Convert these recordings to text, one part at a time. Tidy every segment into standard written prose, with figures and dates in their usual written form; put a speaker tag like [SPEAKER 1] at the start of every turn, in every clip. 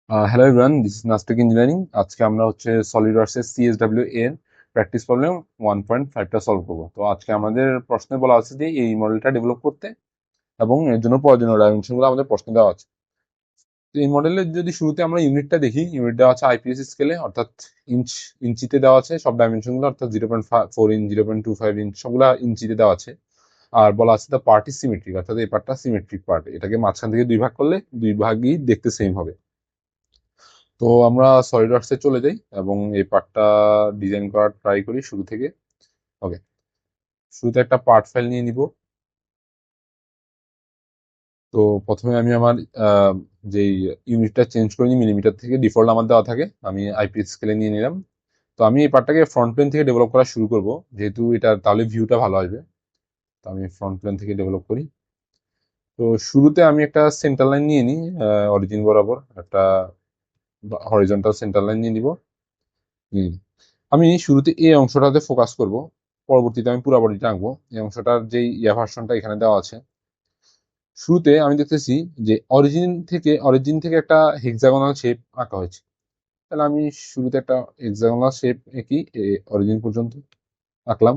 [SPEAKER 1] Hello everyone, this is Nastek engineering. আজকে আমরা সলিডওয়ার্কসের সিএসডব্লিউ এর প্র্যাকটিস প্রবলেম 1.5টা সলভ করবো। তো আজকে আমাদের প্রশ্নে বলা আছে যে এই মডেলটা ডেভেলপ করতে এবং এর জন্য প্রয়োজনীয় ডাইমেনশনগুলো আমাদের প্রশ্নে দেওয়া আছে। তো এই মডেলের যদি শুরুতে আমরা ইউনিটটা দেখি, ইউনিট দেওয়া আছে আইপিএস স্কেলে, অর্থাৎ ইঞ্চ ইঞ্চিতে দেওয়া আছে সব ডাইমেনশনগুলো, অর্থাৎ 0.4 ইঞ্চ, 0.25 ইঞ্চ সবগুলা ইঞ্চিতে দেওয়া আছে। আর বলা আছে দ্য পার্ট ইজ সিমেট্রিক, অর্থাৎ এই পার্টটা সিমেট্রিক পার্ট, এটাকে মাঝখান থেকে দুই ভাগ করলে দুই ভাগই দেখতে সেম হবে। তো আমরা সলিডওয়ার্কসে চলে যাই এবং এই পার্টটা ডিজাইন করার ট্রাই করি শুরু থেকে। ওকে, শুরুতে একটা পার্ট ফাইল নিয়ে নিব। তো প্রথমে আমি আমার যেই ইউনিটটা চেঞ্জ করে নিই, মিলিমিটার থেকে ডিফল্ট আমার দেওয়া থাকে, আমি আইপিএস স্কেলে নিয়ে নিলাম। তো আমি এই পার্টটাকে ফ্রন্ট প্লেন থেকে ডেভেলপ করা শুরু করব, যেহেতু এটা তাহলে ভিউটা ভালো আসবে। তো আমি ফ্রন্ট প্লেন থেকে ডেভেলপ করি। তো শুরুতে আমি একটা সেন্টার লাইন নিয়ে নিই, অরিজিন বরাবর একটা হরিজন্টাল সেন্টার লাইন নিয়ে নিব। আমি শুরুতে এই অংশটাতে ফোকাস করব, পরবর্তীতে আমি পুরো বডিটা আঁকবো। এই অংশটার যে ভার্সনটা এখানে দেওয়া আছে। শুরুতে আমি দেখতেছি যে অরিজিন থেকে একটা হেক্সাগোনাল শেপ আঁকা হয়েছে। তাহলে আমি শুরুতে একটা হেক্সাগোনাল শেপ এঁকি অরিজিন পর্যন্ত আঁকলাম।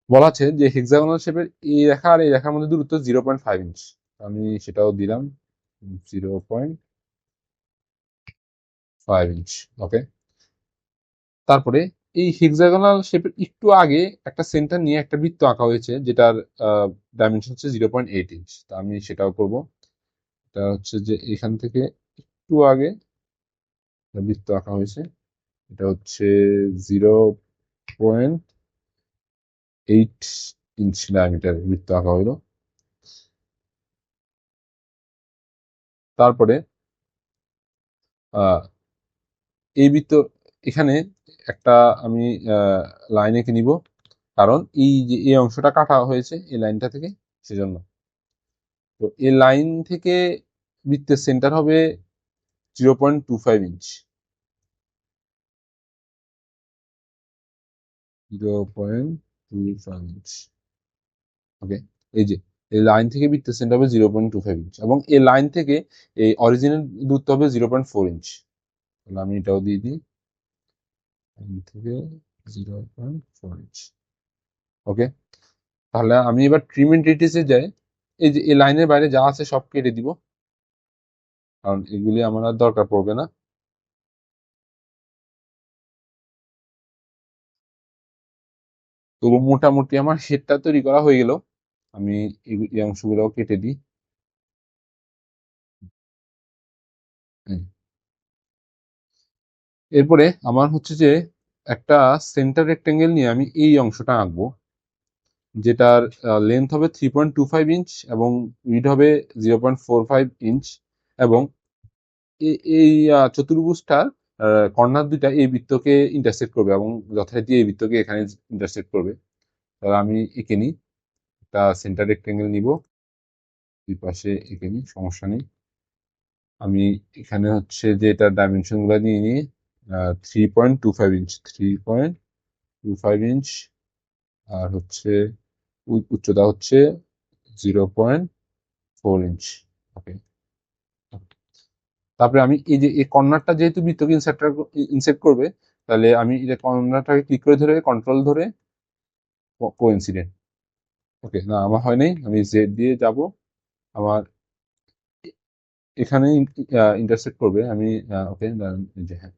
[SPEAKER 1] বলা আছে যে হেক্সাগোনাল শেপের এই রেখা আর এই রেখার মধ্যে দূরত্ব 0.5 ইঞ্চ। আমি সেটাও দিলাম 0.5 ইঞ্চ। ওকে, তারপরে এই হেক্সাগোনাল শেপের একটু আগে একটা সেন্টার নিয়ে একটা বৃত্ত আঁকা হয়েছে, যেটার ডাইমেনশন হচ্ছে 0.8 ইঞ্চ। তা আমি সেটাও করব। এটা হচ্ছে যে এখান থেকে একটু আগে একটা বৃত্ত আঁকা হয়েছে, এটা হচ্ছে 0.8 ইঞ্চ ডায়ামিটার বৃত্ত আঁকা হলো। তারপরে আহ এই বৃত্ত এখানে একটা আমি লাইন এঁকে নিব, কারণ এই যে এই অংশটা কাটা হয়েছে এই লাইনটা থেকে, সেজন্য। তো এই লাইন থেকে বৃত্তের সেন্টার হবে 0.25 ইঞ্চ। 0.25 ইঞ্চ। ওকে, এই যে এই লাইন থেকে বৃত্তের সেন্টার হবে 0.25 ইঞ্চ, এবং এই লাইন থেকে এই অরিজিনাল দূরত্ব হবে 0.4 ইঞ্চ। তাহলে আমি এটাও দিয়ে দিই, লাইন থেকে 0.4 ইঞ্চ। ওকে, তাহলে আমি এবার ট্রিম এন্টিটিসে যাই। এই যে এই লাইনের বাইরে যা আছে সব কেটে দিব, কারণ এগুলি আমার আর দরকার পড়বে না। তো মোটামুটি আমার শেডটা তৈরি করা হয়ে গেল। আমি এই অংশগুলো কেটে দিই। হুম। এরপরে আমার হচ্ছে যে একটা সেন্টার রেক্টেঙ্গেল নিয়ে আমি এই অংশটা আঁকবো, যেটার লেন্থ হবে 3.25 ইঞ্চ এবং উইড হবে 0.45 ইঞ্চ, এবং এই চতুর্ভুজটার কর্নার দুইটা এই বৃত্তকে ইন্টারসেক্ট করবে এবং যথারীতি এই বৃত্তকে এখানে ইন্টারসেক্ট করবে। তাহলে আমি এঁকে নিই, একটা সেন্টার রেক্টেঙ্গেল নিব, দুই পাশে এঁকে নিই, সমস্যা নেই। আমি এখানে হচ্ছে যে এটার ডাইমেনশন গুলো নিয়ে নিই, 3.25 ইঞ্চ, 3.25 ইঞ্চ, আর হচ্ছে উচ্চতা হচ্ছে 0.4 ইঞ্চ। ওকে, তারপরে আমি এই যে এই কর্নারটা যেহেতু বৃত্তকে ইনসেক্ট করবে, তাহলে আমি এই কর্নারটাকে ক্লিক করে ধরে কন্ট্রোল ধরে কোইন্সিডেন্ট। ওকে, না আমার হয় নাই, আমি জেড দিয়ে যাব, আমার এখানে ইন্টারসেক্ট করবে। আমি ওকে, যে হ্যাঁ,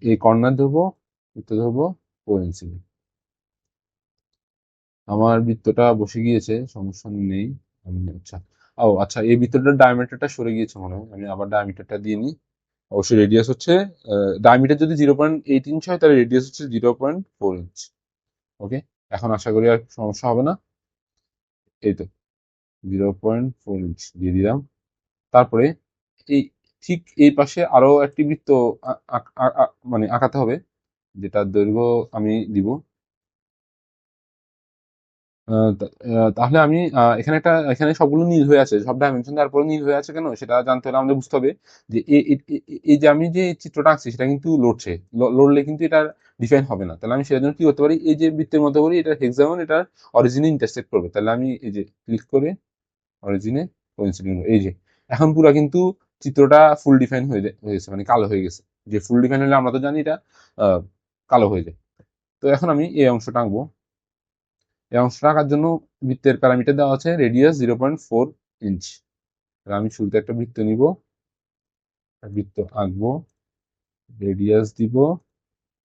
[SPEAKER 1] এই কর্নার ধরবো, বৃত্ত ধরবো, কোইন্সিডেন্ট। আমার বৃত্তটা বসে গিয়েছে, সমস্যা নেই। আমি আচ্ছা, ও আচ্ছা, এই বৃত্তটার ডায়ামিটারটা সরে গিয়েছে মনে হয়, আমি আবার ডায়ামিটারটা দিয়ে নিই। অবশ্যই রেডিয়াস হচ্ছে, ডায়ামিটার যদি 0.8 ইঞ্চ হয়, তাহলে রেডিয়াস হচ্ছে 0.4 ইঞ্চ। ওকে, এখন আশা করি আর সমস্যা হবে না। এই তো 0.4 ইঞ্চ দিয়ে দিলাম। তারপরে এই ঠিক এই পাশে আরো একটি বৃত্ত মানে আঁকাতে হবে, যেটার দৈর্ঘ্য আমি দিব। তাহলে আমি এখানে সবগুলো নীল হয়ে আছে, সব ডাইমেনশন তারপরে নীল হয়ে আছে কেন সেটা জানতে হলে আমাদের বুঝতে হবে যে এই যে আমি যে চিত্রটা আঁকছি সেটা কিন্তু লড়ছে। লড়লে কিন্তু এটা ডিফাইন হবে না। তাহলে আমি সেটার জন্য কি করতে পারি, এই যে বৃত্তের মধ্যে করি, এটা হেক্সাগন, এটা অরিজিনে ইন্টারসেক্ট করবে। তাহলে আমি এই যে ক্লিক করে অরিজিনে কোইন্সিডেন্ট, এই যে এখন পুরা কিন্তু চিত্রটা ফুল ডিফাইন হয়েছে, মানে কালো হয়ে গেছে। যে ফুল ডিফাইন হলে আমরা তো জানি এটা কালো হয়ে যায়। তো এখন আমি এই অংশটা আঁকবো। এই অংশটা আঁকার জন্য বৃত্তের প্যারামিটার দেওয়া আছে রেডিয়াস 0.4 ইঞ্চ। আমি শুরুতে একটা বৃত্ত নিব, বৃত্ত আঁকবো, রেডিয়াস দিব,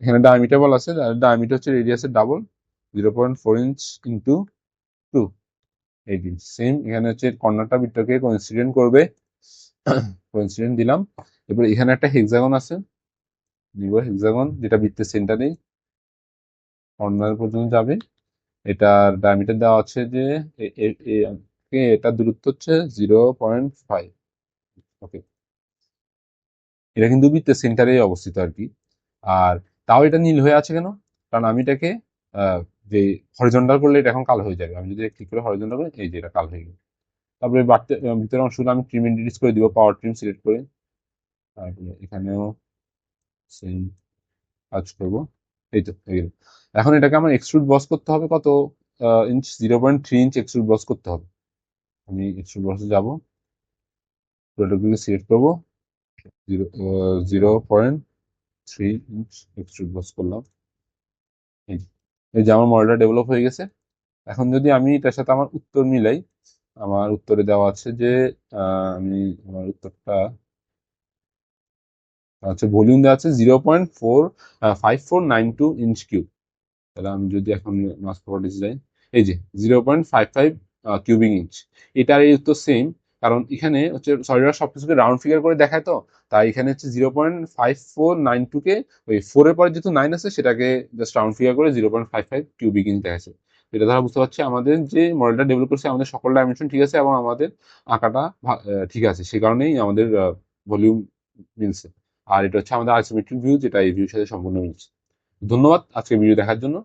[SPEAKER 1] এখানে ডায়ামিটার বলা আছে, ডায়ামিটার হচ্ছে রেডিয়াসের ডাবল, 0.4 ইঞ্চ ইন্টু 2 সেম। এখানে হচ্ছে কর্নারটা বৃত্তকে কোইন্সিডেন্ট করবে, কোইন্সিডেন্ট দিলাম। এরপর এখানে একটা হেক্সাগন আছে, দিব হেক্সাগন, যেটা বৃত্তের সেন্টারে কর্নার পর্যন্ত যাবে। এটার ডায়ামিটার দেওয়া আছে যে এটার দূরত্ব হচ্ছে 0.5। ওকে, এটা কিন্তু বৃত্তের সেন্টারে অবস্থিত আর কি। আর তাও এটা নীল হয়ে আছে কেন? কারণ আমি এটাকে যে হরিজন্টাল করলে এটা এখন কালো হয়ে যাবে। আমি যদি ক্লিক করে হরিজন্টাল করি, এই যে এটা কালো হয়ে গেল। তারপরে ভিতরের অংশগুলো আমি ট্রিম ইন্ডিউস করে দিব, পাওয়ার ট্রিম সিলেক্ট করে। তারপরে এখানেও সেম কাজ করবো, এই তো হয়ে গেল। এখন এটাকে আমার এক্সট্রুড বস করতে হবে কত ইঞ্চ, 0.3 ইঞ্চ এক্সট্রুড বস করতে হবে। আমি এক্সট্রুড বসে যাবো, প্রোডাক্টগুলো সিলেক্ট করবো, 0.3 ইঞ্চ এক্সট্রুড বস করলাম। এই যে আমার মডেলটা ডেভেলপ হয়ে গেছে। এখন যদি আমি এটার সাথে আমার উত্তর মিলাই, আমার উত্তরে দেওয়া আছে যে আমি আমার উত্তরটা হচ্ছে ভলিউম দেওয়া আছে 0.5492 ইঞ্চ কিউব। তাহলে আমি যদি এখন মাস প্রপার্টিস যাই, এই যে 0.55 কিউবিক ইঞ্চ, এটার এই উত্তর সেম। কারণ এখানে হচ্ছে সলিডওয়ার্কস সবকিছুকে রাউন্ড ফিগার করে দেখায়, তো তাই এখানে হচ্ছে 0.5492 কে ওই 4-এর পরে যেহেতু 9 আছে সেটাকে জাস্ট রাউন্ড ফিগার করে 0.55 কিউবিক ইঞ্চ দেখাচ্ছে। এটা দ্বারা বুঝতে পারছি আমাদের যে মডেলটা ডেভেলপ করছে আমাদের সকল ডাইমেনশন ঠিক আছে এবং আমাদের আঁকাটা ঠিক আছে, সে কারণেই আমাদের ভলিউম মিলছে। আর এটা হচ্ছে আমাদের আইসোমেট্রিক ভিউ, যেটা এই ভিউর সাথে সম্পূর্ণ মিলছে। ধন্যবাদ আজকে ভিডিও দেখার জন্য।